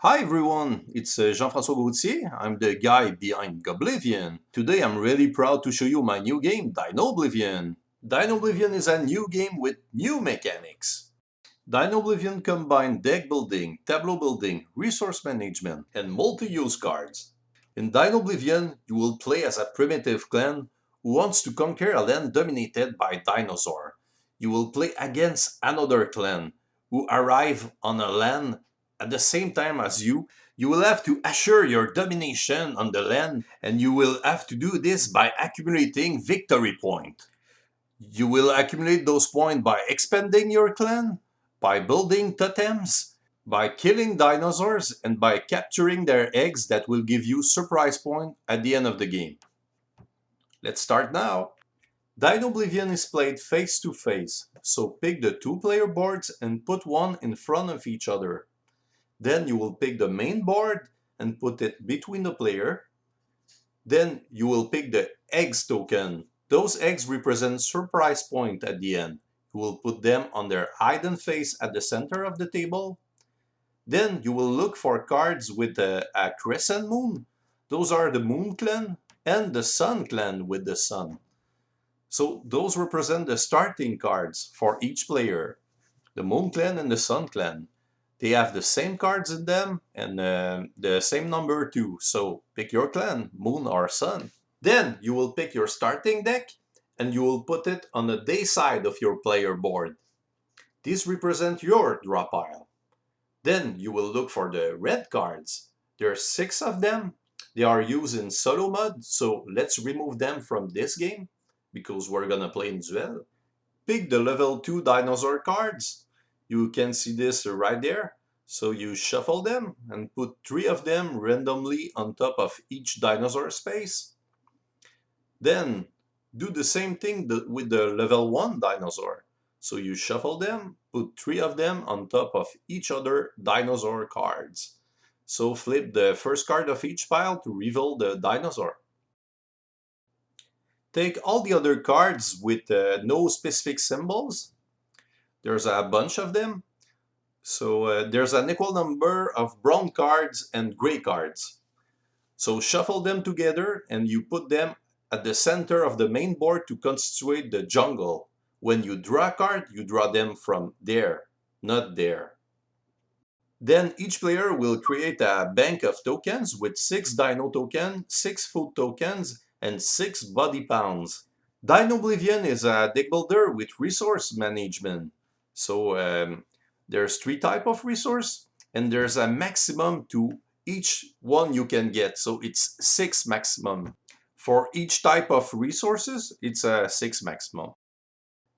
Hi everyone, it's Jean-François Gauthier. I'm the guy behind Goblivion. Today I'm really proud to show you my new game, Dinoblivion. Dinoblivion is a new game with new mechanics. Dinoblivion combines deck building, tableau building, resource management, and multi-use cards. In Dinoblivion, you will play as a primitive clan who wants to conquer a land dominated by dinosaurs. You will play against another clan who arrive on a land at the same time as you. You will have to assure your domination on the land, and you will have to do this by accumulating victory points. You will accumulate those points by expanding your clan, by building totems, by killing dinosaurs, and by capturing their eggs that will give you surprise points at the end of the game. Let's start now. Dinoblivion is played face to face, so pick the two-player boards and put one in front of each other. Then you will pick the main board and put it between the player. Then you will pick the eggs token. Those eggs represent surprise point at the end. You will put them on their hidden face at the center of the table. Then you will look for cards with a crescent moon. Those are the moon clan and the sun clan with the sun. So those represent the starting cards for each player. The moon clan and the sun clan. They have the same cards in them and the same number too. So pick your clan, moon or sun. Then you will pick your starting deck and you will put it on the day side of your player board. These represent your draw pile. Then you will look for the red cards. There are 6 of them. They are used in solo mode, so let's remove them from this game because we're gonna play in duel. Pick the level 2 dinosaur cards. You can see this right there. So you shuffle them and put 3 of them randomly on top of each dinosaur space. Then do the same thing with the level 1 dinosaur. So you shuffle them, put 3 of them on top of each other dinosaur cards. So flip the first card of each pile to reveal the dinosaur. Take all the other cards with no specific symbols. There's a bunch of them. So there's an equal number of brown cards and gray cards. So shuffle them together and you put them at the center of the main board to constitute the jungle. When you draw a card, you draw them from there, not there. Then each player will create a bank of tokens with 6 dino tokens, 6 food tokens, and 6 body pounds. Dinoblivion is a deck builder with resource management. So there's 3 types of resource and there's a maximum to each one you can get. So it's 6 maximum. For each type of resources, it's a 6 maximum.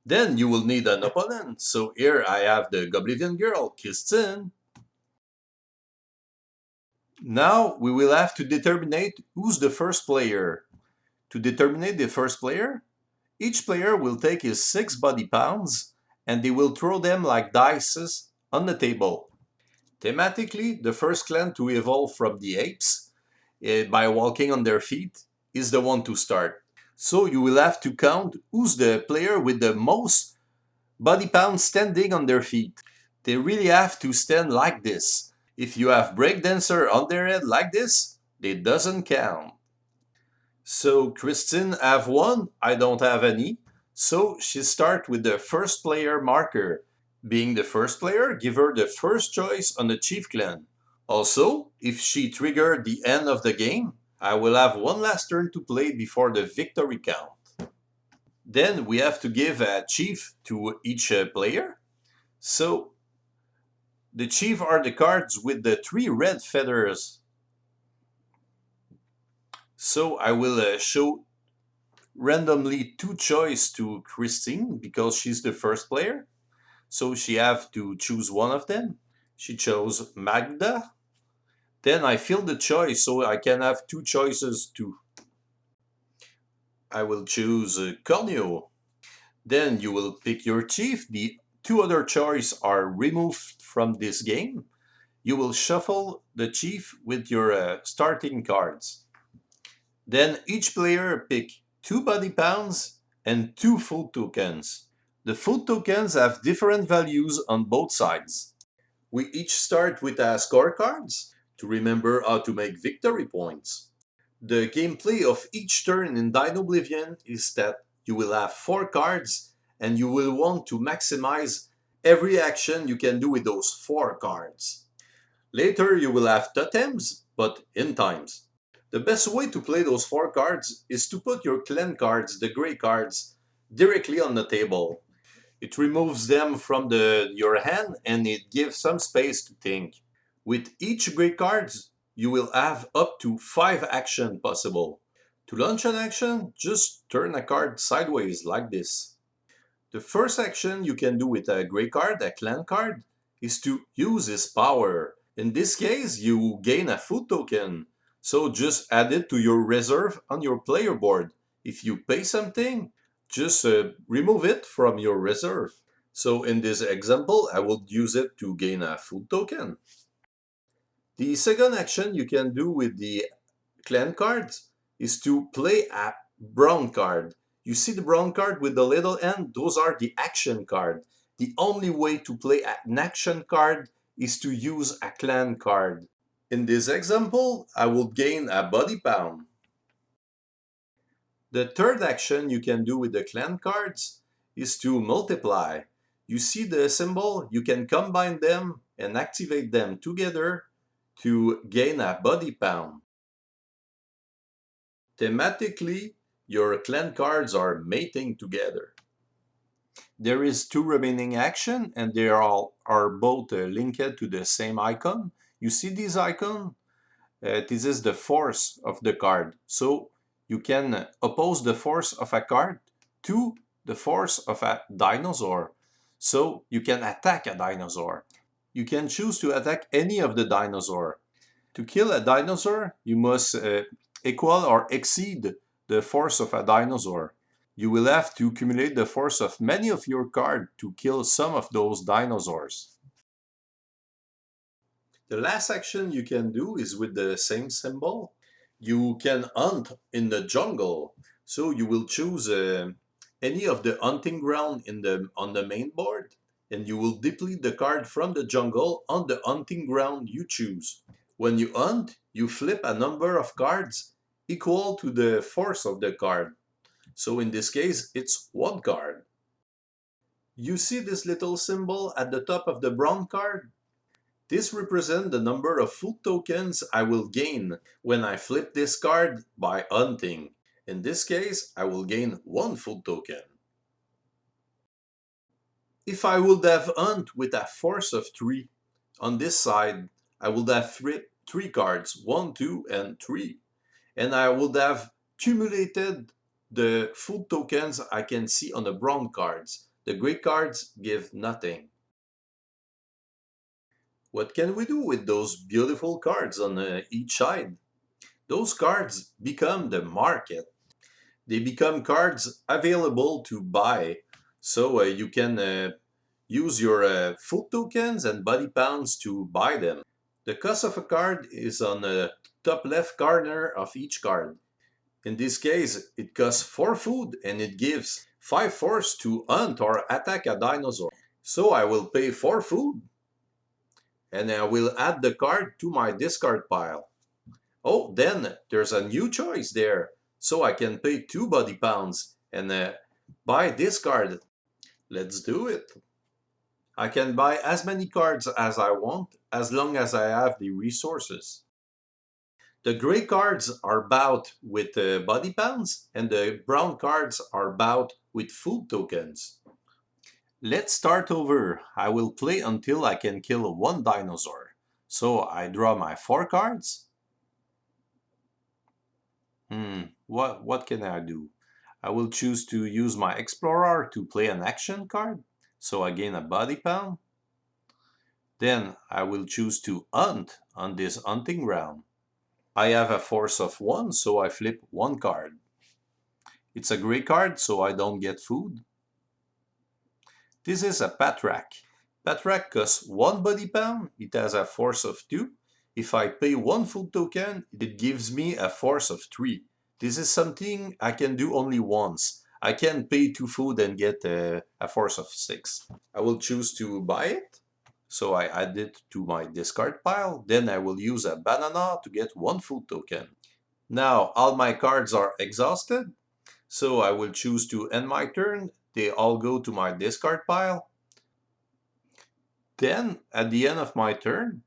Then you will need an opponent. So here I have the Goblivion girl, Christine. Now we will have to determine who's the first player. To determine the first player, each player will take his 6 body pounds and they will throw them like dice on the table. Thematically, the first clan to evolve from the apes by walking on their feet is the one to start. So you will have to count who's the player with the most body pounds standing on their feet. They really have to stand like this. If you have breakdancer on their head like this, it doesn't count. So Christine have 1, I don't have any. So she starts with the first player marker. Being the first player, give her the first choice on the chief clan. Also, if she triggered the end of the game, I will have 1 last turn to play before the victory count. Then we have to give a chief to each player. So the chief are the cards with the 3 red feathers. So I will show randomly 2 choices to Christine because she's the first player. So she have to choose one of them. She chose Magda. Then I fill the choice so I can have 2 choices too. I will choose Corneo. Then you will pick your chief. The 2 other choices are removed from this game. You will shuffle the chief with your starting cards. Then each player pick 2 body pounds and 2 food tokens. The food tokens have different values on both sides. We each start with scorecards. to remember how to make victory points. The gameplay of each turn in Dinoblivion is that you will have 4 cards and you will want to maximize every action you can do with those 4 cards. Later you will have totems, but in times. The best way to play those 4 cards is to put your clan cards, the grey cards, directly on the table. It removes them from your hand and it gives some space to think. With each grey card, you will have up to 5 actions possible. To launch an action, just turn a card sideways like this. The first action you can do with a grey card, a clan card, is to use his power. In this case, you gain a food token, so just add it to your reserve on your player board. If you pay something, just remove it from your reserve. So in this example, I will use it to gain a food token. The second action you can do with the clan cards is to play a brown card. You see the brown card with the little N? Those are the action card. The only way to play an action card is to use a clan card. In this example, I will gain a body pound. The third action you can do with the clan cards is to multiply. You see the symbol? You can combine them and activate them together to gain a body pound. Thematically, your clan cards are mating together. There is 2 remaining actions and they are both linked to the same icon. You see this icon? This is the force of the card. So you can oppose the force of a card to the force of a dinosaur. So you can attack a dinosaur. You can choose to attack any of the dinosaur. To kill a dinosaur, you must equal or exceed the force of a dinosaur. You will have to accumulate the force of many of your cards to kill some of those dinosaurs. The last action you can do is with the same symbol. You can hunt in the jungle. So you will choose any of the hunting ground on the main board and you will deplete the card from the jungle on the hunting ground you choose. When you hunt, you flip a number of cards equal to the force of the card. So in this case, it's 1 card. You see this little symbol at the top of the brown card? This represents the number of food tokens I will gain when I flip this card by hunting. In this case, I will gain 1 food token. If I would have hunt with a force of 3, on this side, I would have 3 cards, 1, 2, and 3. And I would have accumulated the food tokens I can see on the brown cards. The grey cards give nothing. What can we do with those beautiful cards on each side? Those cards become the market. They become cards available to buy. So you can use your food tokens and body pounds to buy them. The cost of a card is on the top left corner of each card. In this case, it costs 4 food and it gives 5 force to hunt or attack a dinosaur. So I will pay 4 food and I will add the card to my discard pile. Oh, then there's a new choice there. So I can pay 2 body pounds and buy this card. Let's do it. I can buy as many cards as I want as long as I have the resources. The grey cards are bought with body pounds and the brown cards are bought with food tokens. Let's start over. I will play until I can kill 1 dinosaur. So I draw my 4 cards. What can I do? I will choose to use my explorer to play an action card. So I gain a body pound. Then I will choose to hunt on this hunting ground. I have a force of 1, so I flip 1 card. It's a grey card, so I don't get food. This is a Patrak. Patrak costs 1 body pound. It has a force of 2. If I pay 1 food token, it gives me a force of 3. This is something I can do only once. I can pay 2 food and get a force of 6. I will choose to buy it. So I add it to my discard pile. Then I will use a banana to get 1 food token. Now all my cards are exhausted. So I will choose to end my turn. They all go to my discard pile. Then at the end of my turn,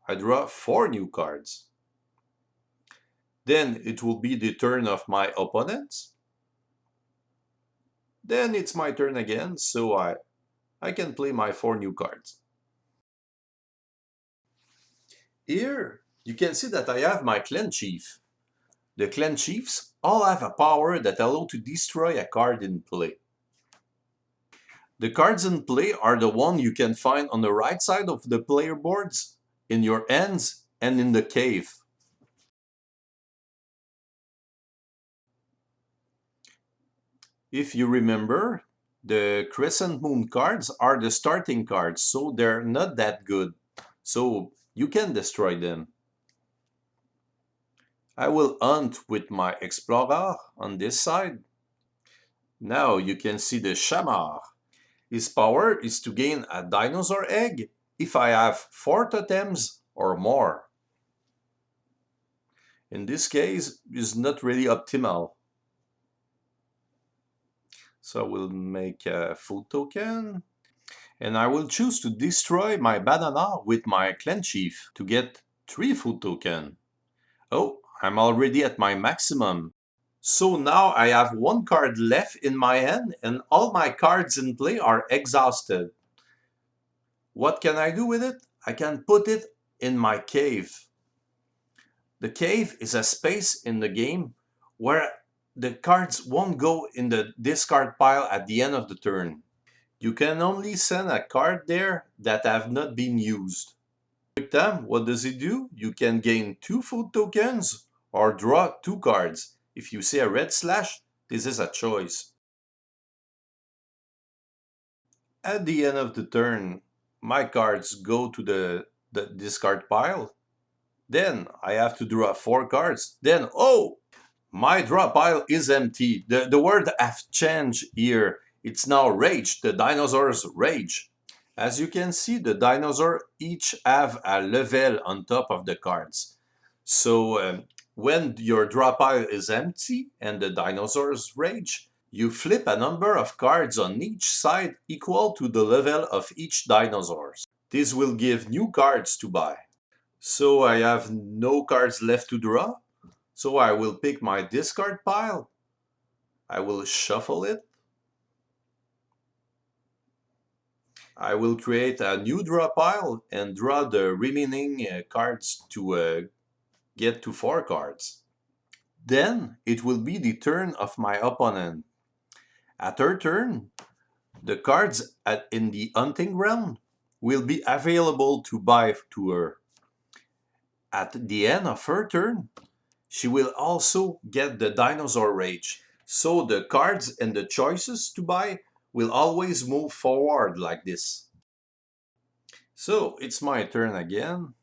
I draw 4 new cards. Then it will be the turn of my opponents. Then it's my turn again, so I can play my 4 new cards. Here, you can see that I have my clan chief. The clan chiefs all have a power that allows to destroy a card in play. The cards in play are the one you can find on the right side of the player boards, in your hands, and in the cave. If you remember, the Crescent Moon cards are the starting cards, so they're not that good. So you can destroy them. I will hunt with my Explorer on this side. Now you can see the Shamar. His power is to gain a dinosaur egg if I have 4 totems or more. In this case, it's not really optimal. So I will make a food token. And I will choose to destroy my banana with my clan chief to get 3 food token. Oh, I'm already at my maximum. So now I have 1 card left in my hand and all my cards in play are exhausted. What can I do with it? I can put it in my cave. The cave is a space in the game where the cards won't go in the discard pile at the end of the turn. You can only send a card there that have not been used. Quick time, what does it do? You can gain 2 food tokens or draw 2 cards. If you see a red slash, this is a choice. At the end of the turn, my cards go to the discard pile. Then I have to draw 4 cards. Then, oh, my draw pile is empty. The word have changed here. It's now rage, the dinosaurs rage. As you can see, the dinosaurs each have a level on top of the cards. So when your draw pile is empty and the dinosaurs rage, you flip a number of cards on each side equal to the level of each dinosaur. This will give new cards to buy. So I have no cards left to draw. So I will pick my discard pile. I will shuffle it. I will create a new draw pile and draw the remaining cards to get to 4 cards. Then it will be the turn of my opponent. At her turn, the cards in the hunting ground will be available to buy to her. At the end of her turn, she will also get the dinosaur rage. So the cards and the choices to buy will always move forward like this. So it's my turn again.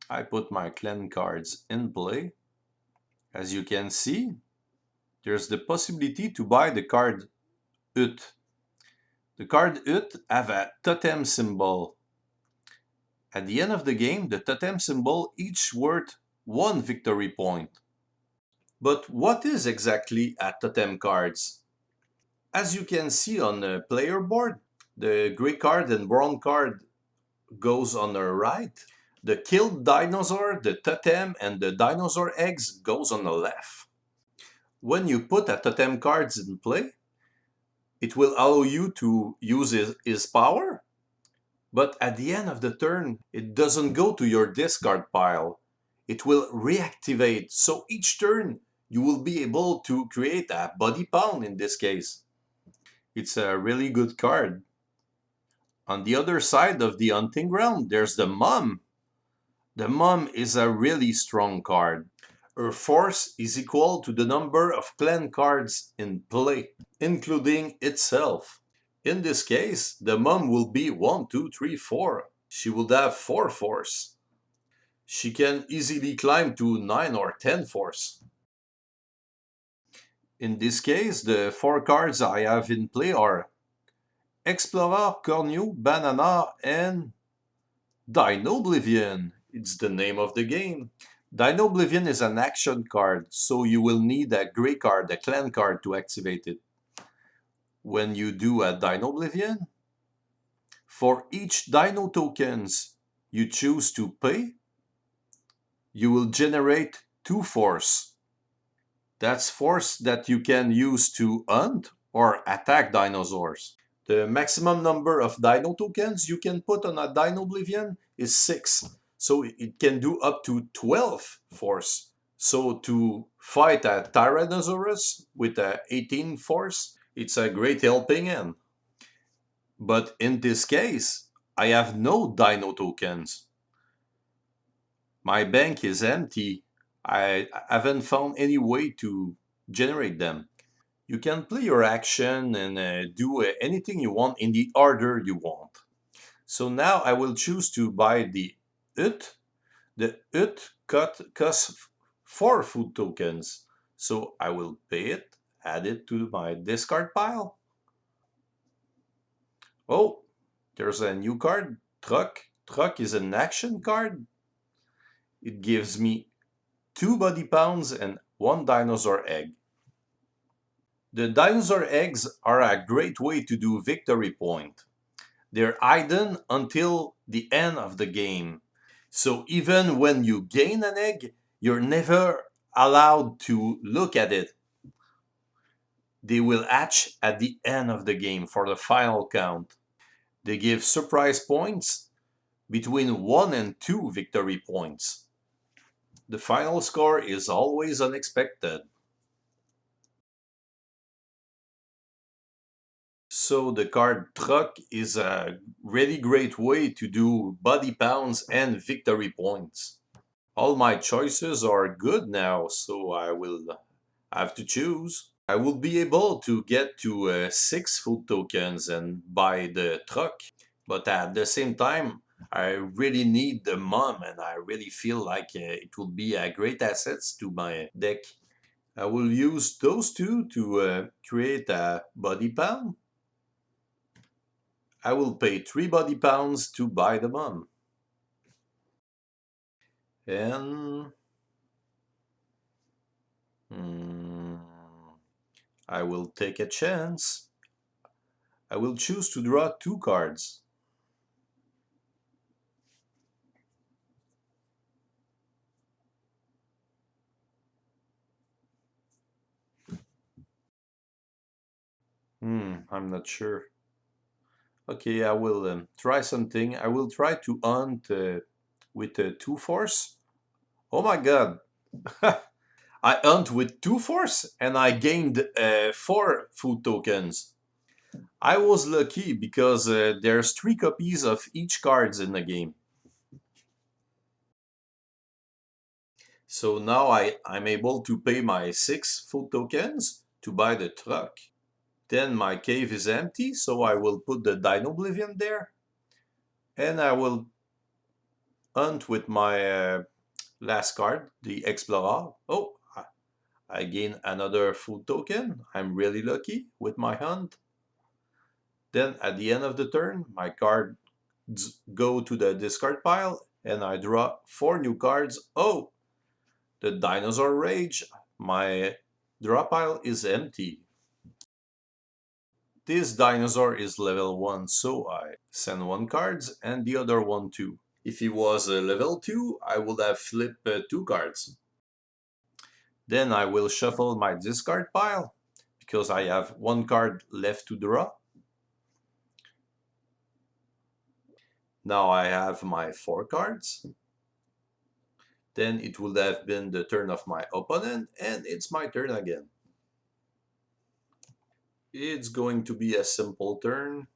I put my clan cards in play. As you can see, there's the possibility to buy the card Ut. The card Ut have a totem symbol. At the end of the game, the totem symbol each worth 1 victory point. But what is exactly a totem cards? As you can see on the player board, the gray card and brown card goes on the right. The killed dinosaur, the totem, and the dinosaur eggs goes on the left. When you put a totem cards in play, it will allow you to use his power, but at the end of the turn, it doesn't go to your discard pile. It will reactivate, so each turn you will be able to create a body pound in this case. It's a really good card. On the other side of the hunting ground, there's the Mum. The Mum is a really strong card. Her force is equal to the number of clan cards in play, including itself. In this case, the Mum will be 1, 2, 3, 4. She would have 4 force. She can easily climb to 9 or 10 force. In this case, the 4 cards I have in play are Explorer, Cornu, Banana, and Dinoblivion, it's the name of the game. Dinoblivion is an action card, so you will need a grey card, a clan card, to activate it. When you do a Dinoblivion, for each Dino tokens you choose to pay, you will generate 2 force. That's force that you can use to hunt or attack dinosaurs. The maximum number of dino tokens you can put on a Dinoblivion is 6. So it can do up to 12 force. So to fight a Tyrannosaurus with a 18 force, it's a great helping hand. But in this case, I have no dino tokens. My bank is empty. I haven't found any way to generate them. You can play your action and do anything you want in the order you want. So now I will choose to buy the UT. The UT costs 4 food tokens. So I will pay it, add it to my discard pile. Oh, there's a new card, Truck. Truck is an action card. It gives me 2 body pounds and 1 dinosaur egg. The dinosaur eggs are a great way to do victory point. They're hidden until the end of the game. So even when you gain an egg, you're never allowed to look at it. They will hatch at the end of the game for the final count. They give surprise points between 1 and 2 victory points. The final score is always unexpected. So the card Truck is a really great way to do body pounds and victory points. All my choices are good now, so I will have to choose. I will be able to get to 6 food tokens and buy the Truck, but at the same time, I really need the mom and I really feel like it will be a great asset to my deck. I will use those two to create a body pound. I will pay 3 body pounds to buy the mom. And I will take a chance. I will choose to draw 2 cards. I'm not sure. Okay, I will try something. I will try to hunt with 2 force. Oh my god! I hunt with 2 force and I gained 4 food tokens. I was lucky because there's 3 copies of each cards in the game. So now I'm able to pay my 6 food tokens to buy the Truck. Then my cave is empty, so I will put the Dinoblivion there. And I will hunt with my last card, the Explorer. Oh, I gain another food token. I'm really lucky with my hunt. Then at the end of the turn, my cards go to the discard pile and I draw 4 new cards. Oh, the Dinosaur Rage. My draw pile is empty. This dinosaur is level 1, so I send 1 cards and the other one too. If he was level 2, I would have flipped 2 cards. Then I will shuffle my discard pile, because I have 1 card left to draw. Now I have my 4 cards. Then it would have been the turn of my opponent, and it's my turn again. It's going to be a simple turn.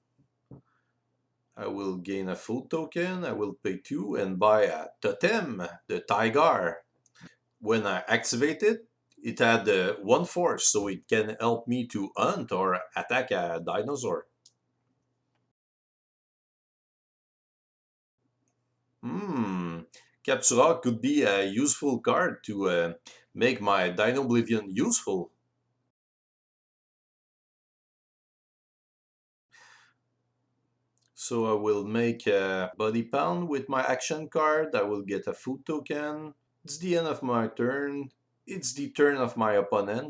I will gain a food token, I will pay 2 and buy a totem, the tiger. When I activate it, it had 1 force, so it can help me to hunt or attack a dinosaur. Captura could be a useful card to make my Dinoblivion useful. So I will make a body pound with my action card. I will get a food token. It's the end of my turn. It's the turn of my opponent.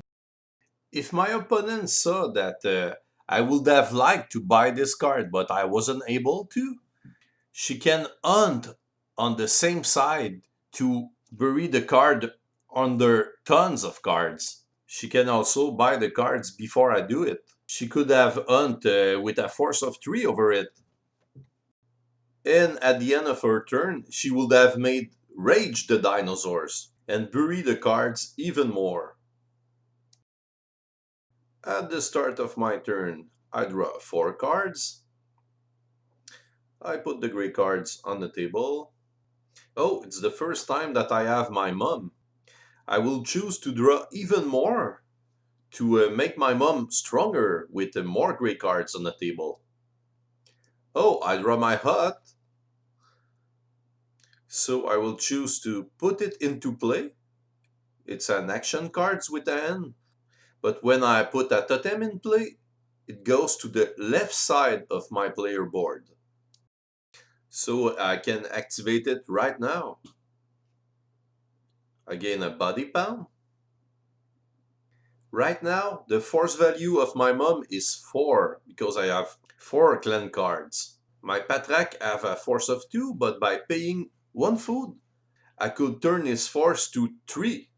If my opponent saw that I would have liked to buy this card, but I wasn't able to, she can hunt on the same side to bury the card under tons of cards. She can also buy the cards before I do it. She could have hunt with a force of 3 over it. And at the end of her turn, she would have made rage the dinosaurs and bury the cards even more. At the start of my turn, I draw 4 cards. I put the gray cards on the table. Oh, it's the first time that I have my mom. I will choose to draw even more to make my mom stronger with more gray cards on the table. Oh, I draw my hut. So I will choose to put it into play. It's an action cards with a hand. But when I put a totem in play, it goes to the left side of my player board. So I can activate it right now. Again, a body pound. Right now, the force value of my mom is 4 because I have 4 clan cards. My Patrak have a force of 2, but by paying 1 food, I could turn his force to 3.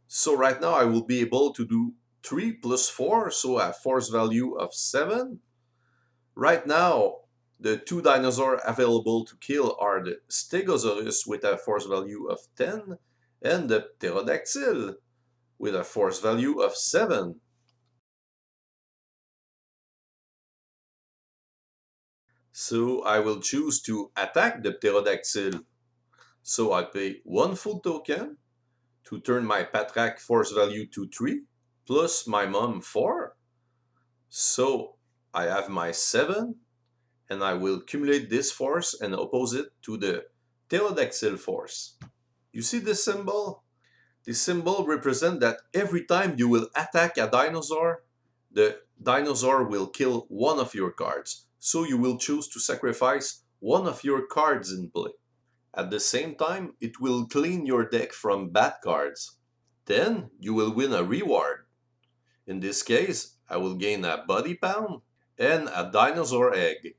So right now I will be able to do 3 plus 4, so a force value of 7. Right now, the 2 dinosaurs available to kill are the Stegosaurus with a force value of 10 and the Pterodactyl with a force value of 7. So I will choose to attack the Pterodactyl. So I pay 1 food token to turn my Patrak force value to 3 plus my mom 4. So I have my 7 and I will accumulate this force and oppose it to the pterodactyl force. You see this symbol? This symbol represents that every time you will attack a dinosaur, the dinosaur will kill one of your cards. So you will choose to sacrifice one of your cards in play. At the same time, it will clean your deck from bad cards. Then you will win a reward. In this case, I will gain a body pound and a dinosaur egg.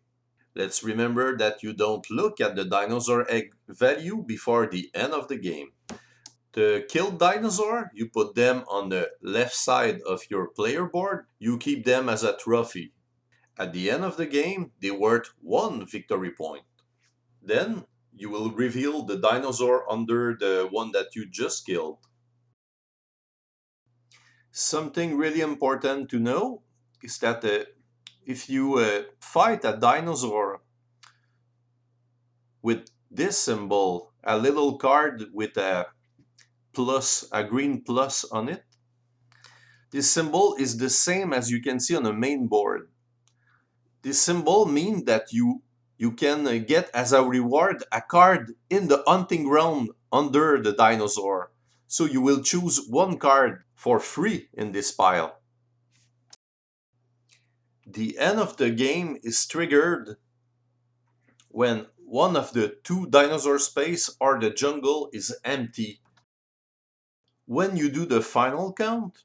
Let's remember that you don't look at the dinosaur egg value before the end of the game. The killed dinosaur, you put them on the left side of your player board. You keep them as a trophy. At the end of the game, they worth 1 victory point. Then you will reveal the dinosaur under the one that you just killed. Something really important to know is that if you fight a dinosaur with this symbol, a little card with a plus, a green plus on it, this symbol is the same as you can see on the main board. This symbol means that you can get as a reward a card in the hunting ground under the dinosaur. So you will choose 1 card for free in this pile. The end of the game is triggered when one of the 2 dinosaur space or the jungle is empty. When you do the final count,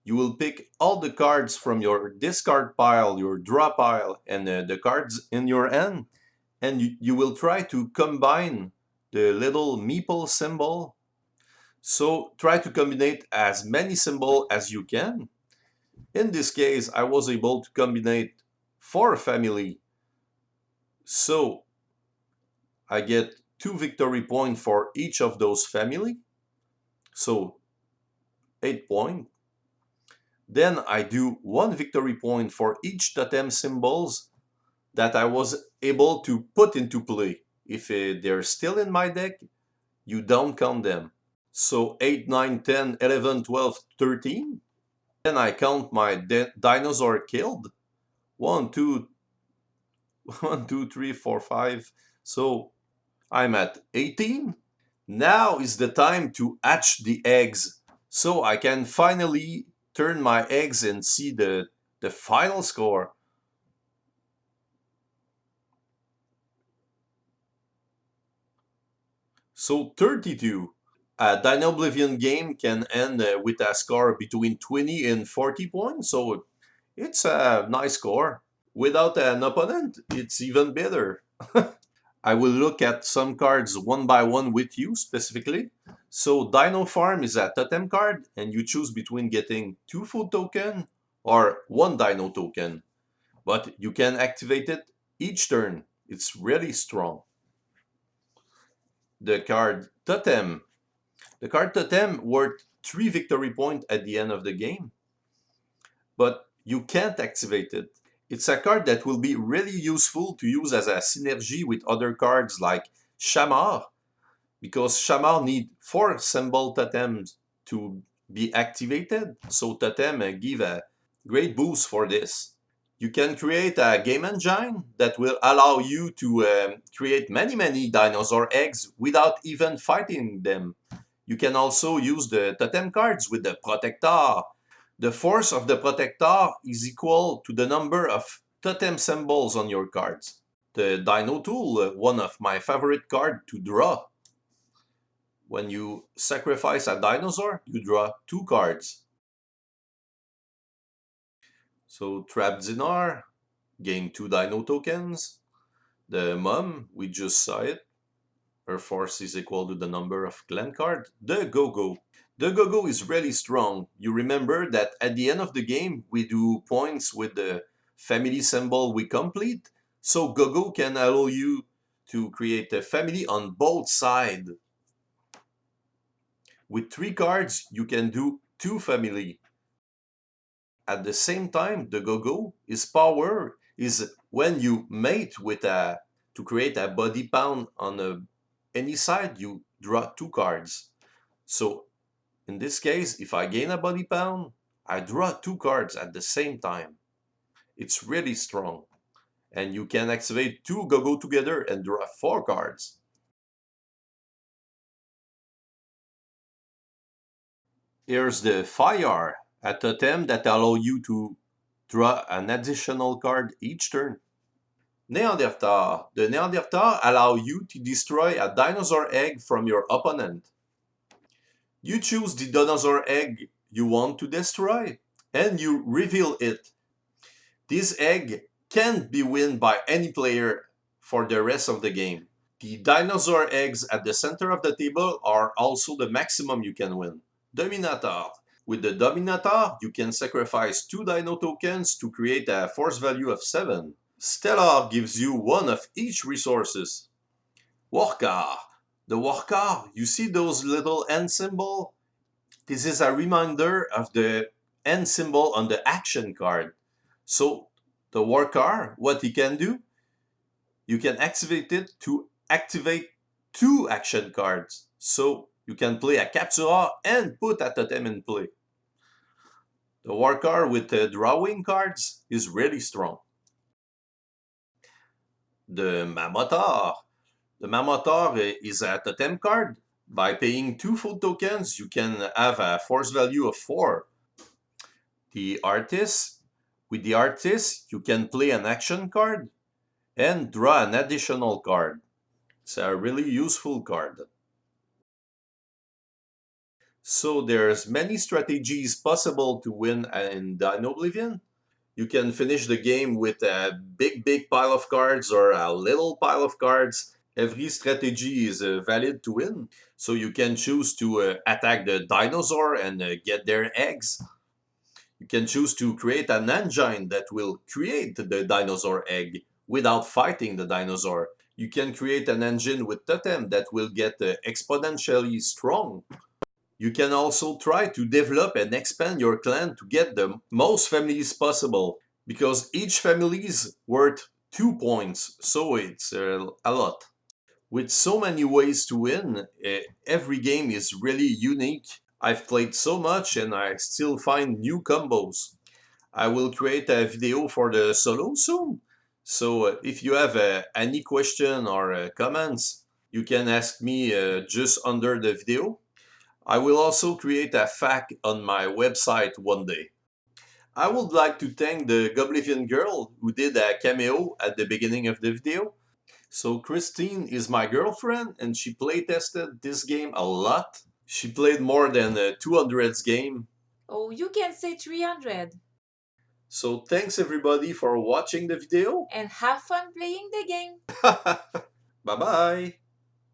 you will pick all the cards from your discard pile, your draw pile, and the cards in your hand, and you will try to combine the little meeple symbol. So try to combine as many symbols as you can. In this case, I was able to combine 4 family. So I get 2 victory points for each of those family. So 8 points. Then I do 1 victory point for each totem symbols that I was able to put into play. If they're still in my deck, you don't count them. So 8, 9, 10, 11, 12, 13. Then I count my dinosaur killed. 1, 2, 1, 2, 3, 4, 5. So I'm at 18. Now is the time to hatch the eggs. So I can finally turn my eggs and see the final score. So 32. A Dinoblivion game can end with a score between 20 and 40 points, so it's a nice score. Without an opponent, it's even better. I will look at some cards one by one with you specifically. So Dino Farm is a totem card, and you choose between getting 2 food token or 1 Dino token. But you can activate it each turn. It's really strong. The card Totem. The card Totem worth 3 victory points at the end of the game, but you can't activate it. It's a card that will be really useful to use as a synergy with other cards like Shamar, because Shamar need 4 symbol totems to be activated, so totem give a great boost for this. You can create a game engine that will allow you to create many dinosaur eggs without even fighting them. You can also use the totem cards with the protector. The force of the protector is equal to the number of totem symbols on your cards. The Dino Tool, one of my favorite cards to draw. When you sacrifice a dinosaur, you draw 2 cards. So Trap Dinar, gain 2 Dino tokens. The Mum, we just saw it. Her force is equal to the number of clan cards. The Go-Go. The Go-Go is really strong. You remember that at the end of the game, we do points with the family symbol we complete. So Go-Go can allow you to create a family on both sides. With 3 cards, you can do 2 family. At the same time, the Go-Go, his power is when you mate with to create a body pound on any side, you draw 2 cards. So in this case, if I gain a body pound, I draw 2 cards at the same time. It's really strong. And you can activate 2 Go-Go together and draw 4 cards. Here's the Fire, a totem that allows you to draw an additional card each turn. Neanderthal. The Neanderthal allows you to destroy a dinosaur egg from your opponent. You choose the dinosaur egg you want to destroy, and you reveal it. This egg can't be won by any player for the rest of the game. The dinosaur eggs at the center of the table are also the maximum you can win. Dominator. With the Dominator, you can sacrifice 2 dino tokens to create a force value of 7. Stellar gives you 1 of each resources. Worker. The Worker, you see those little N symbol? This is a reminder of the N symbol on the action card. So the Worker, what he can do, you can activate it to activate 2 action cards. So you can play a Captura and put a totem in play. The Worker with the drawing cards is really strong. The Mammotar. The Mammotar is a totem card. By paying 2 food tokens, you can have a force value of 4. The Artist. With the Artist, you can play an action card and draw an additional card. It's a really useful card. So there's many strategies possible to win in Dinoblivion. You can finish the game with a big pile of cards or a little pile of cards. Every strategy is valid to win. So you can choose to attack the dinosaur and get their eggs. You can choose to create an engine that will create the dinosaur egg without fighting the dinosaur. You can create an engine with totem that will get exponentially strong. You can also try to develop and expand your clan to get the most families possible, because each family is worth 2 points, so it's a lot. With so many ways to win, every game is really unique. I've played so much and I still find new combos. I will create a video for the solo soon, so if you have any question or comments, you can ask me just under the video. I will also create a FAQ on my website one day. I would like to thank the Goblivion girl who did a cameo at the beginning of the video. So Christine is my girlfriend and she playtested this game a lot. She played more than 200 game. Oh, you can say 300. So thanks everybody for watching the video. And have fun playing the game. Bye bye.